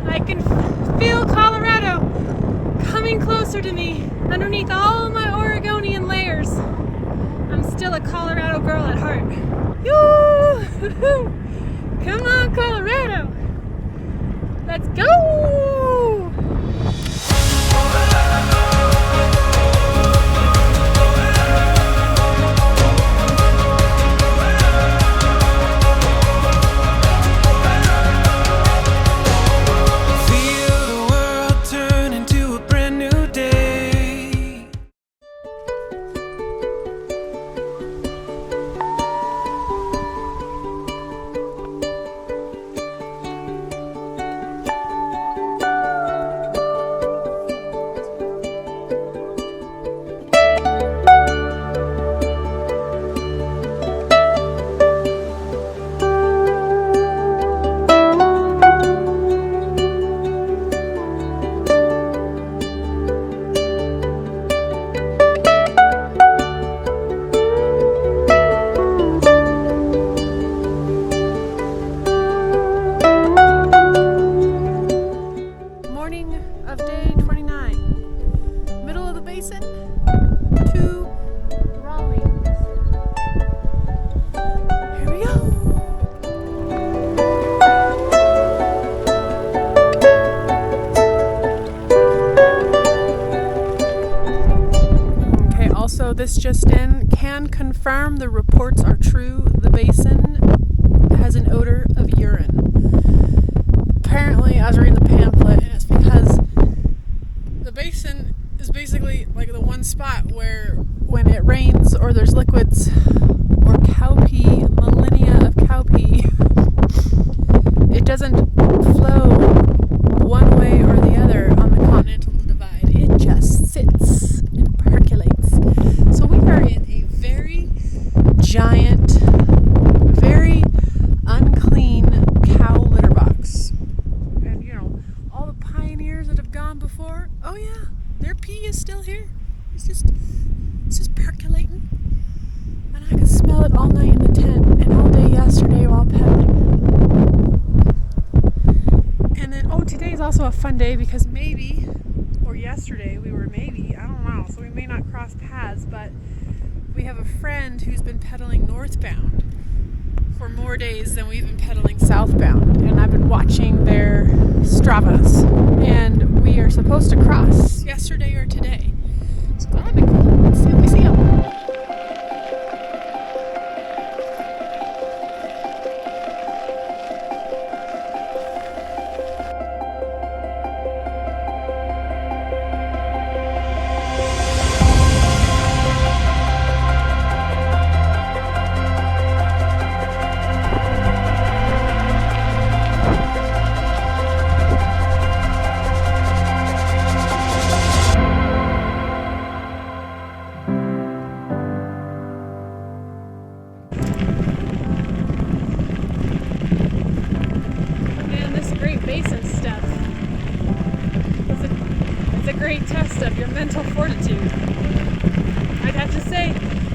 I can feel Colorado coming closer to me underneath all my Oregonian layers. I'm still a Colorado girl at heart. Yoo-hoo! Come on, Colorado! Let's go! Of day 29, middle of the basin to Rawlings. Here we go. Okay, also this just in, can confirm the reports are true. The basin has an odor of urine. Apparently, I was reading the pamphlet, and it's because the basin is basically like the one spot where when it rains or there's liquids or cow pee, millennia of cow pee, it doesn't flow one way or the other on the continental divide. It just sits and percolates. So we are in a very giant, very unclean cow litter box. And you know, all the pioneers that have gone before, oh yeah, their pee is still here. It's just percolating. And I could smell it all night in the tent and all day yesterday while pedaling. And then, today's also a fun day because maybe, or yesterday we were maybe, I don't know, so we may not cross paths, but we have a friend who's been pedaling northbound for more days than we've been pedaling southbound. And I've been watching their Stravas. And we are supposed to cross yesterday or today. So that'll be cool. Let's see if we see them. Great Basin stuff. It's a great test of your mental fortitude. I'd have to say,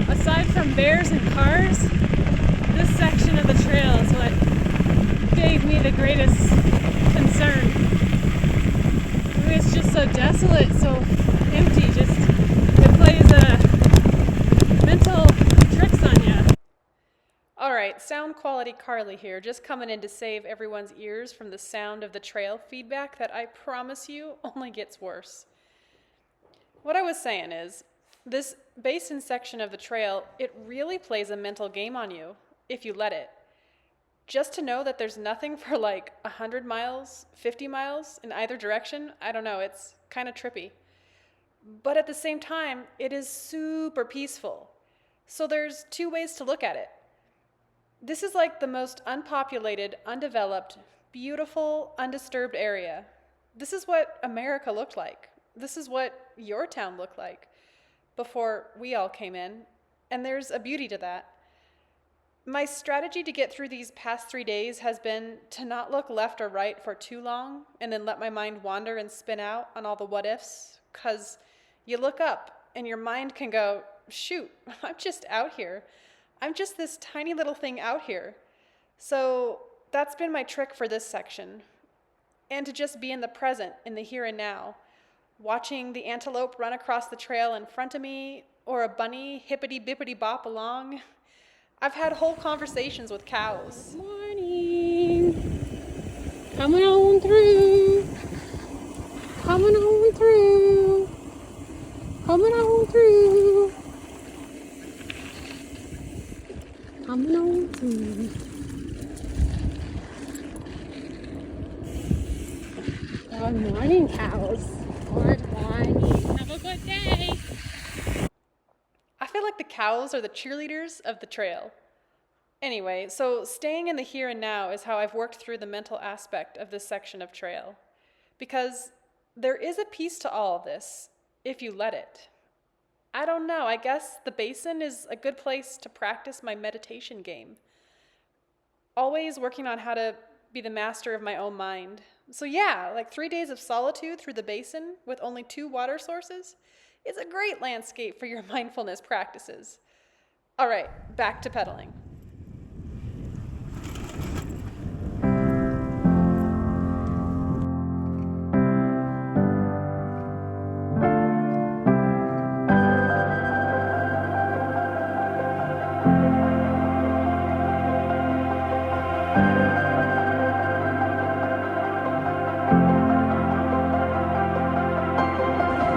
aside from bears and cars, this section of the trail is what gave me the greatest concern. I mean, it's just so desolate, so empty, it plays mental tricks on you. Alright, sound quality Carly here, just coming in to save everyone's ears from the sound of the trail feedback that I promise you only gets worse. What I was saying is, this basin section of the trail, it really plays a mental game on you, if you let it. Just to know that there's nothing for like 100 miles, 50 miles in either direction, I don't know, it's kind of trippy. But at the same time, it is super peaceful. So there's two ways to look at it. This is like the most unpopulated, undeveloped, beautiful, undisturbed area. This is what America looked like. This is what your town looked like before we all came in. And there's a beauty to that. My strategy to get through these past 3 days has been to not look left or right for too long and then let my mind wander and spin out on all the what ifs. Because you look up and your mind can go, shoot, I'm just out here. I'm just this tiny little thing out here. So that's been my trick for this section. and to just be in the present, in the here and now, watching the antelope run across the trail in front of me, or a bunny hippity-bippity bop along. I've had whole conversations with cows. Good morning. Coming on through. Coming on through. Coming on through. Coming on through. Good morning, cows. Good morning. Have a good day. I feel like the cows are the cheerleaders of the trail. Anyway, so staying in the here and now is how I've worked through the mental aspect of this section of trail. Because there is a piece to all of this, if you let it. I don't know, I guess the basin is a good place to practice my meditation game. Always working on how to be the master of my own mind. So yeah, like 3 days of solitude through the basin with only 2 water sources is a great landscape for your mindfulness practices. All right, back to pedaling.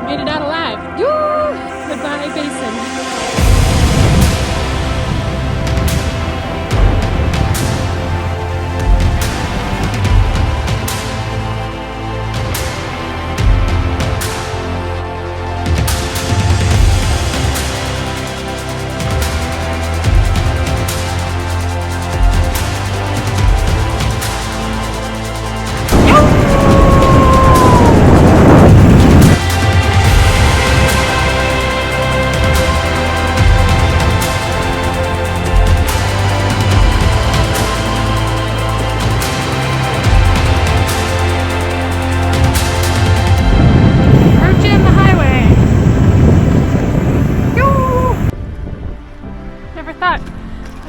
Made it out alive. Yoo! Goodbye, basin.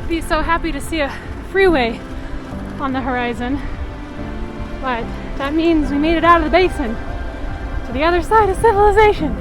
Be so happy to see a freeway on the horizon, but that means we made it out of the basin to the other side of civilization.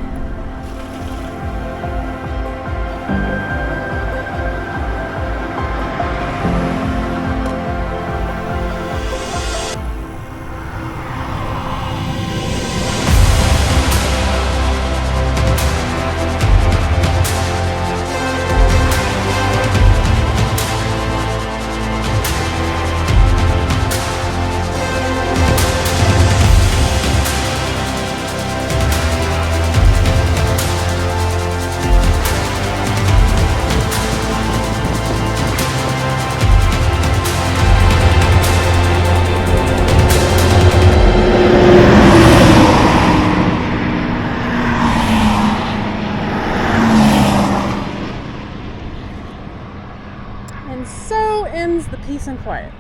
And so ends the peace and quiet.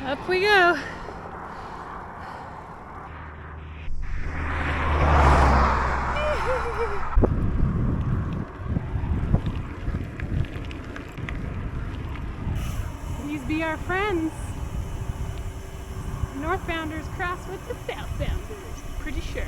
Up we go. These be our friends. Northbounders cross with the southbounders, pretty sure.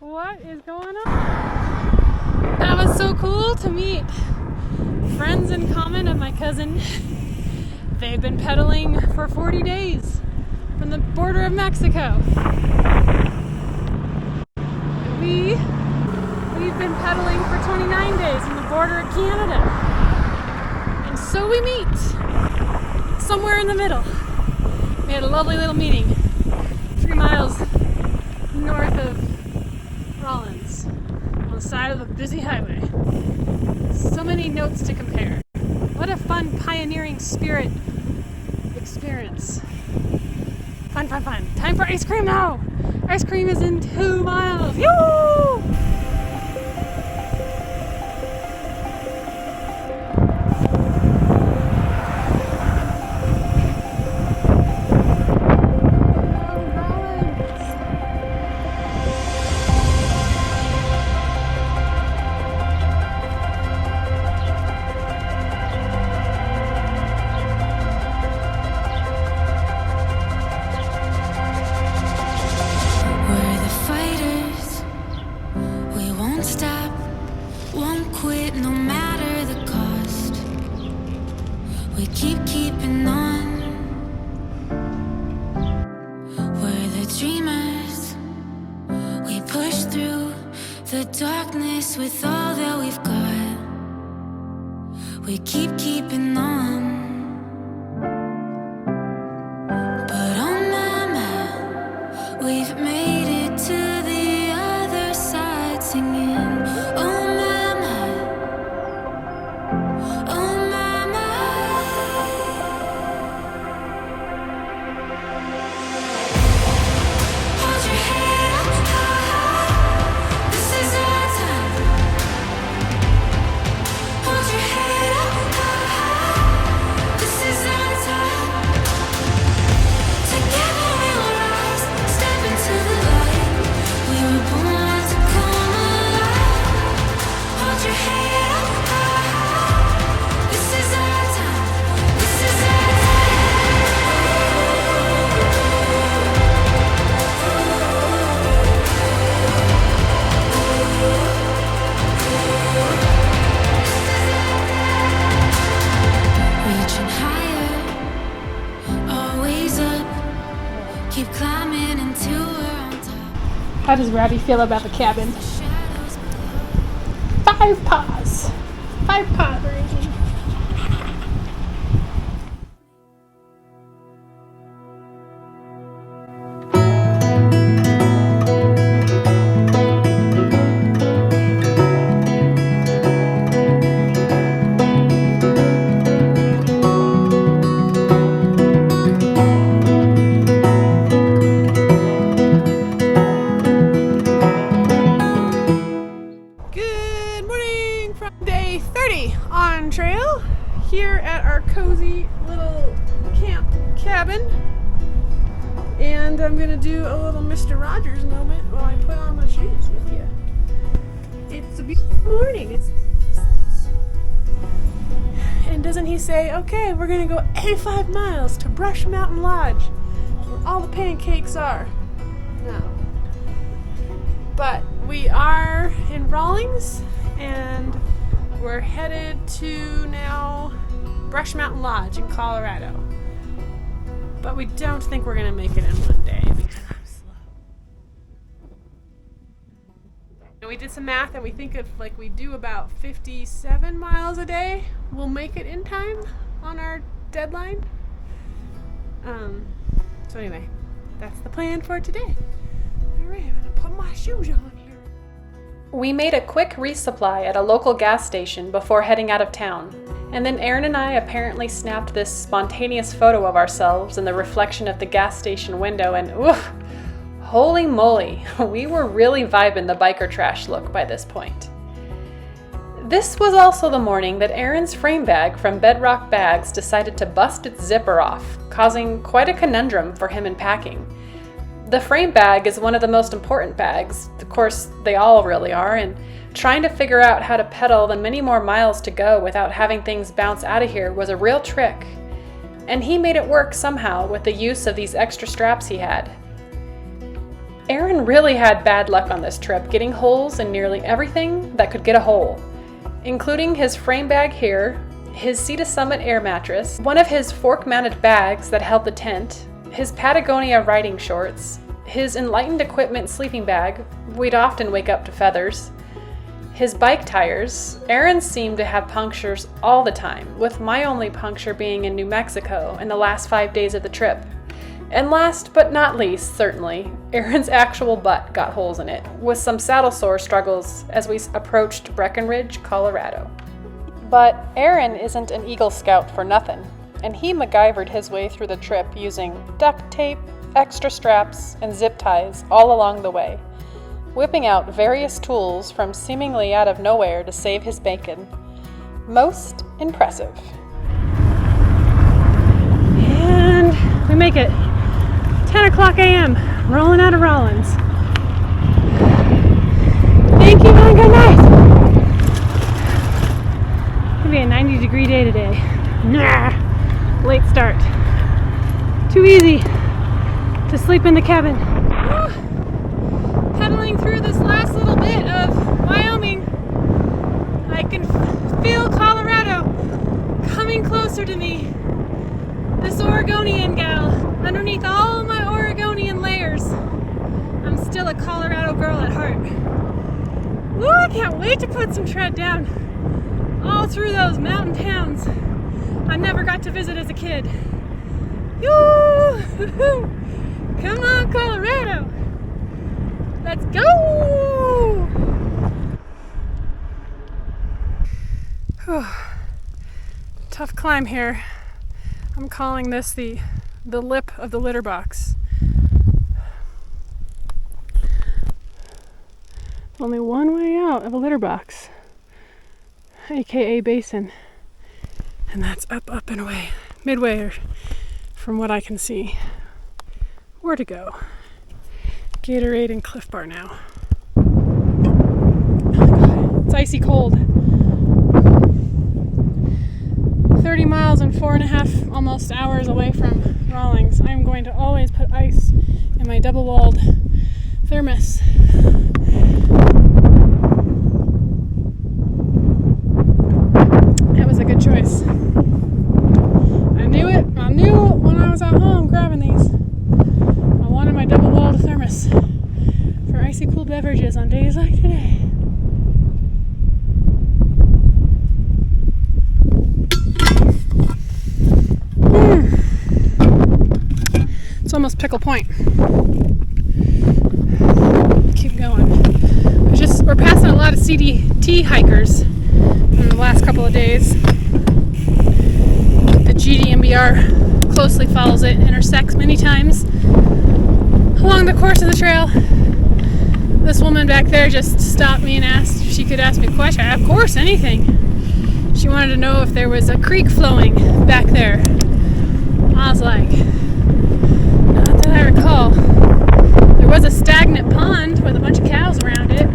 What is going on? That was so cool to meet friends in common of my cousin. They've been pedaling for 40 days from the border of Mexico. We've been pedaling for 29 days from the border of Canada. And so we meet somewhere in the middle. We had a lovely little meeting 3 miles north of Rollins, on the side of a busy highway. So many notes to compare. What a fun pioneering spirit experience. Fun. Time for ice cream now! Ice cream is in 2 miles. Yoo! We keep keeping on. We're the dreamers. We push through the darkness with all that we've got. We keep keeping on. But oh mama, we've made it to the other side singing. Oh mama, oh mama. Hold your head up high. This is our time. Hold your head up high. This is our time. Together we will rise, step into the light. We were born to come alive. Hold your head up high. This is our time. This is our time. Reaching higher, always up. Keep climbing until we're on top. How does Robbie feel about the cabin? Shadows go. 5 paws. 5 paw rating. Good morning from day 30 on trail here at our cozy little camp cabin. And I'm gonna do a little Mr. Rogers moment while I put on my shoes with you. It's a beautiful morning. And doesn't he say, okay, we're gonna go 85 miles to Brush Mountain Lodge, where all the pancakes are? No. But we are in Rawlings, and we're headed to now Brush Mountain Lodge in Colorado. But we don't think we're gonna make it in one day because I'm slow. And we did some math, and we think if we do about 57 miles a day, we'll make it in time on our deadline. So anyway, that's the plan for today. Alright, I'm gonna put my shoes on here. We made a quick resupply at a local gas station before heading out of town. And then Aaron and I apparently snapped this spontaneous photo of ourselves in the reflection of the gas station window, and oof, holy moly, we were really vibing the biker trash look by this point. This was also the morning that Aaron's frame bag from Bedrock Bags decided to bust its zipper off, causing quite a conundrum for him in packing. The frame bag is one of the most important bags, of course they all really are, and trying to figure out how to pedal the many more miles to go without having things bounce out of here was a real trick. And he made it work somehow with the use of these extra straps he had. Aaron really had bad luck on this trip, getting holes in nearly everything that could get a hole, including his frame bag here, his Sea to Summit air mattress, one of his fork-mounted bags that held the tent, his Patagonia riding shorts, his Enlightened Equipment sleeping bag, we'd often wake up to feathers, his bike tires. Aaron seemed to have punctures all the time, with my only puncture being in New Mexico in the last 5 days of the trip. And last but not least, certainly, Aaron's actual butt got holes in it, with some saddle sore struggles as we approached Breckenridge, Colorado. But Aaron isn't an Eagle Scout for nothing, and he MacGyvered his way through the trip using duct tape, extra straps, and zip ties all along the way, whipping out various tools from seemingly out of nowhere to save his bacon. Most impressive. And we make it 10 o'clock a.m., rolling out of Rawlins. Thank you and good night. It's gonna be a 90-degree day today. Nah. Late start. Too easy to sleep in the cabin. Pedaling through this last little bit of Wyoming, I can feel Colorado coming coming closer to me. This Oregoniangal, underneath all my Oregonian layers, I'm still a Colorado girl at heart. Woo, I can't wait to put some tread down all through those mountain towns I never got to visit as a kid. Yoo-hoo! Come on, Colorado! Let's go! Whew. Tough climb here. I'm calling this the lip of the litter box. Only one way out of a litter box, aka basin, and that's up, up, and away, midway from what I can see. Where to go? Gatorade and Cliff Bar now. It's icy cold. 30 miles and 4.5 almost hours away from Rawlings. I'm going to always put ice in my double-walled thermos. That was a good choice. I knew it when I was at home grabbing these. I wanted my double-walled thermos for icy cool beverages on days like today. It's almost Pickle Point. Keep going. We're passing a lot of CDT hikers in the last couple of days. The GDMBR closely follows it, intersects many times along the course of the trail. This woman back there just stopped me and asked if she could ask me a question. Of course, anything. She wanted to know if there was a creek flowing back there. I was like, not that I recall. There was a stagnant pond with a bunch of cows around it.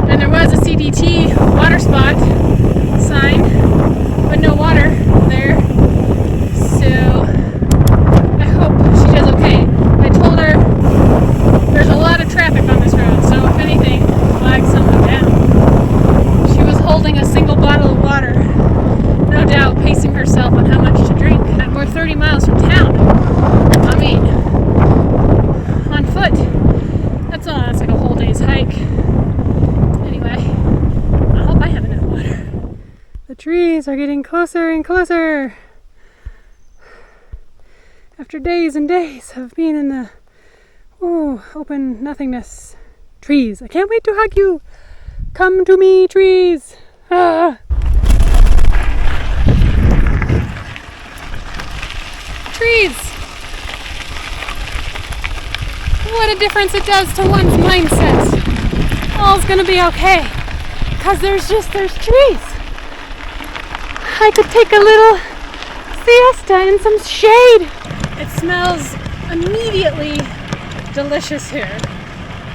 And there was a CDT water spot sign, but no water there. So I hope she does okay. I told her there's a lot of traffic on this road, so if anything, flag someone down. She was holding a single bottle of water, no doubt pacing herself on how much to drink. We're 30 miles from town. I mean, on foot. That's like a whole day's hike. Anyway, I hope I have enough water. The trees are getting closer and closer. After days and days of being in the open nothingness. Trees, I can't wait to hug you. Come to me, trees. Ah. Trees. What a difference it does to one's mindset. All's gonna be okay. Cause there's trees. I could take a little siesta in some shade. It smells immediately delicious here.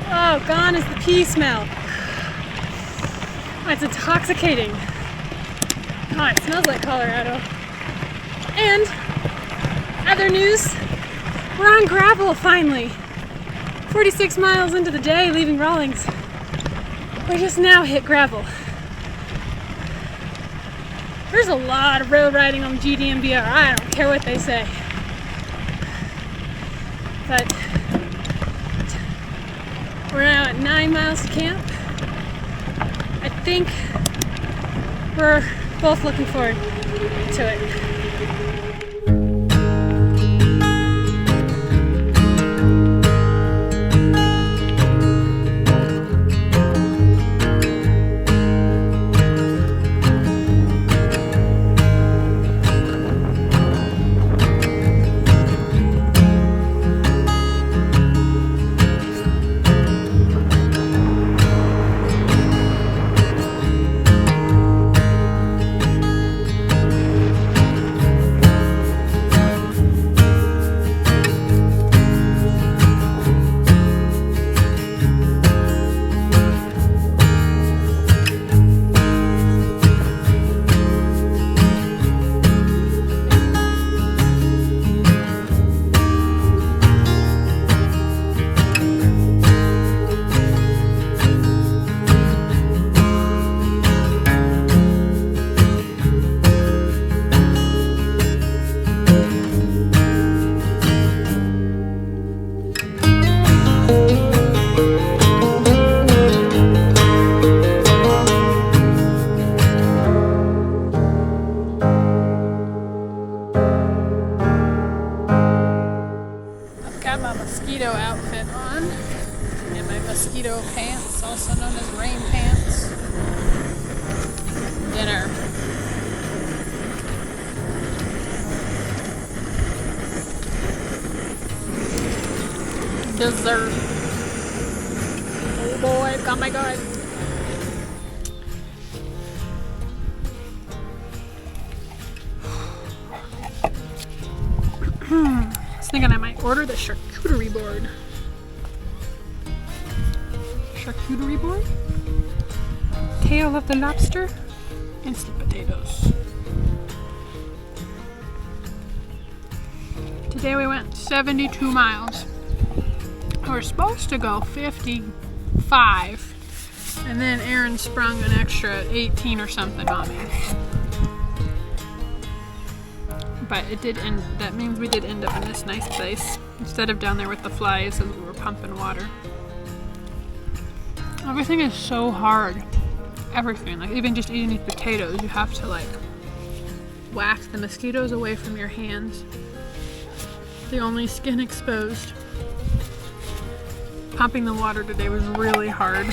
Oh, gone is the pea smell. Oh, it's intoxicating. Oh, it smells like Colorado. And other news, we're on gravel finally. 46 miles into the day leaving Rawlings. We just now hit gravel. There's a lot of road riding on GDMBR. I don't care what they say. But we're now at 9 miles to camp. I think we're both looking forward to it. pants, also known as rain pants. Dinner. Dessert. Oh boy, oh my god. I was thinking I might order the charcuterie board. Charcuterie board? Tail of the lobster? Instant potatoes. Today we went 72 miles. We were supposed to go 55, and then Aaron sprung an extra 18 or something on me. But it did end, that means we did end up in this nice place instead of down there with the flies as we were pumping water. Everything is so hard. Everything, like even just eating these potatoes, you have to like whack the mosquitoes away from your hands. The only skin exposed. Pumping the water today was really hard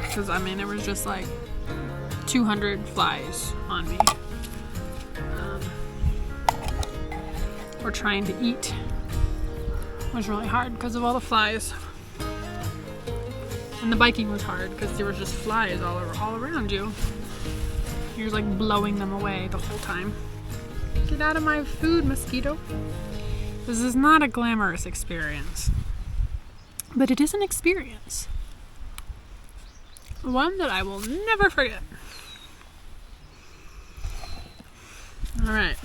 because I mean, there was just like 200 flies on me. Or trying to eat was really hard because of all the flies. And the biking was hard because there was just flies all around you. You're like blowing them away the whole time. Get out of my food, mosquito. This is not a glamorous experience, but it is an experience. One that I will never forget. All right.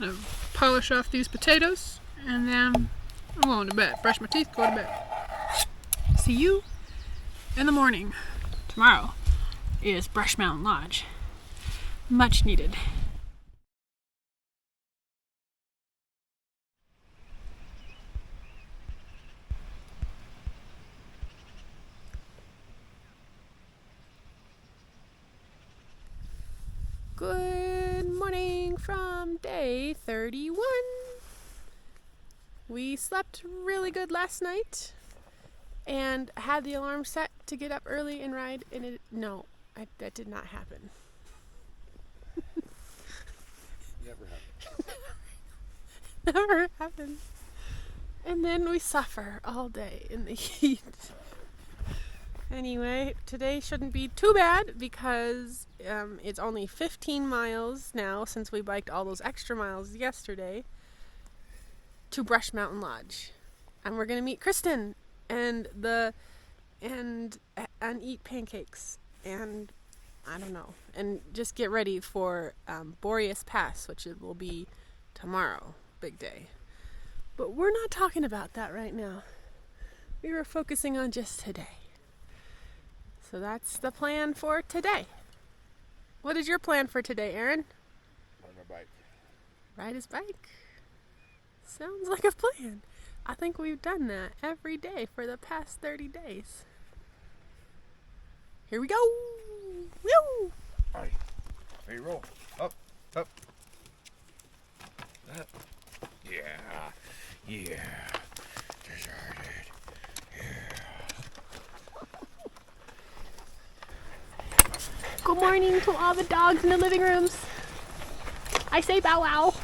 I'm gonna polish off these potatoes and then I'm going to bed. Brush my teeth, go to bed. See you in the morning. Tomorrow is Brush Mountain Lodge. Much needed. Good morning from day 31. We slept really good last night and had the alarm set to get up early and ride, and that did not happen. Never happened. Never happened. And then we suffer all day in the heat. Anyway, today shouldn't be too bad because it's only 15 miles now since we biked all those extra miles yesterday to Brush Mountain Lodge. And we're going to meet Kristen and eat pancakes and I don't know, and just get ready for Boreas Pass, which it will be tomorrow, big day. But we're not talking about that right now. We were focusing on just today. So that's the plan for today. What is your plan for today, Aaron? On my bike. Ride his bike? Sounds like a plan. I think we've done that every day for the past 30 days. Here we go! Woo! Alright. Ready to roll. Up. Up. Up. Yeah. Yeah. Deserted. Yeah. Good morning to all the dogs in the living rooms. I say bow wow.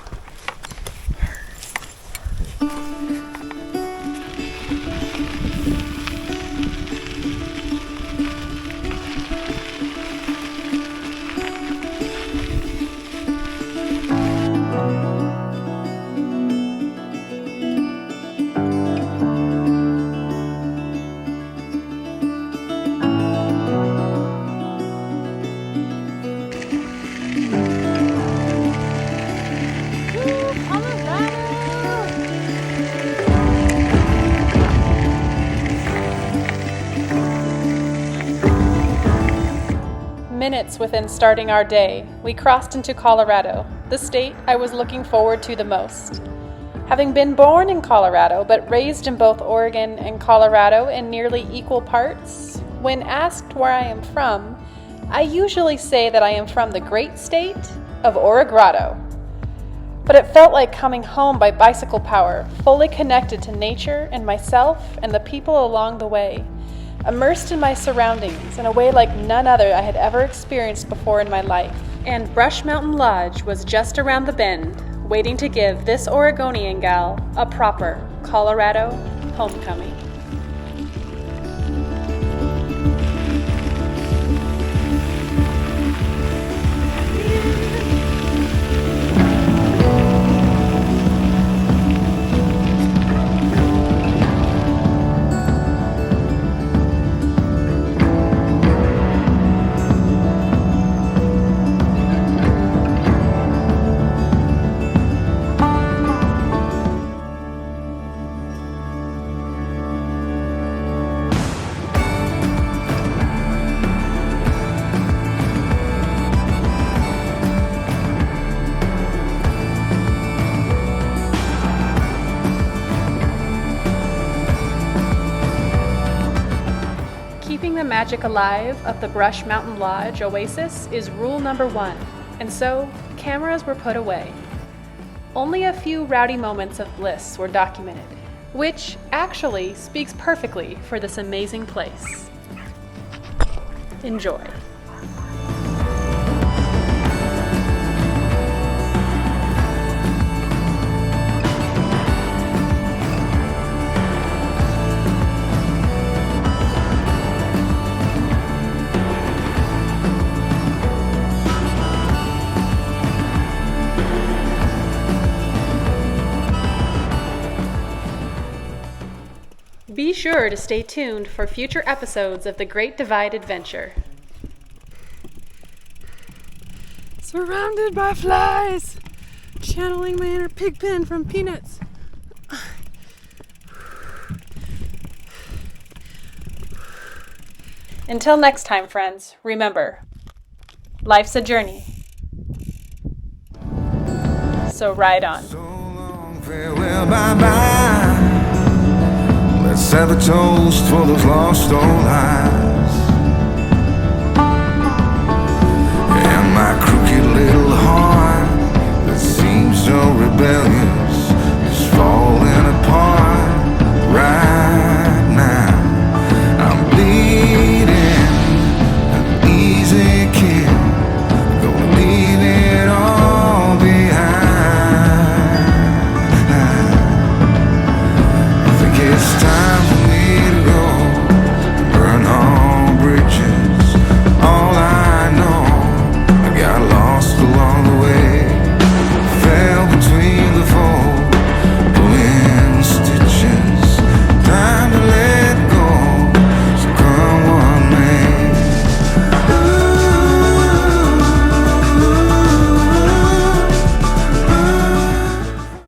Minutes within starting our day, we crossed into Colorado, the state I was looking forward to the most. Having been born in Colorado, but raised in both Oregon and Colorado in nearly equal parts, when asked where I am from, I usually say that I am from the great state of Oregoniangal. But it felt like coming home by bicycle power, fully connected to nature and myself and the people along the way. immersed in my surroundings in a way like none other I had ever experienced before in my life. And Brush Mountain Lodge was just around the bend, waiting to give this Oregoniangal a proper Colorado homecoming. Keeping the magic alive of the Brush Mountain Lodge Oasis is rule number 1, and so cameras were put away. Only a few rowdy moments of bliss were documented, which actually speaks perfectly for this amazing place. Enjoy. Be sure to stay tuned for future episodes of the Great Divide Adventure. Surrounded by flies! Channeling my inner pigpen from Peanuts. Until next time, friends, remember, life's a journey. So ride on. So long, farewell, bye-bye. Let's have a toast for those lost old eyes.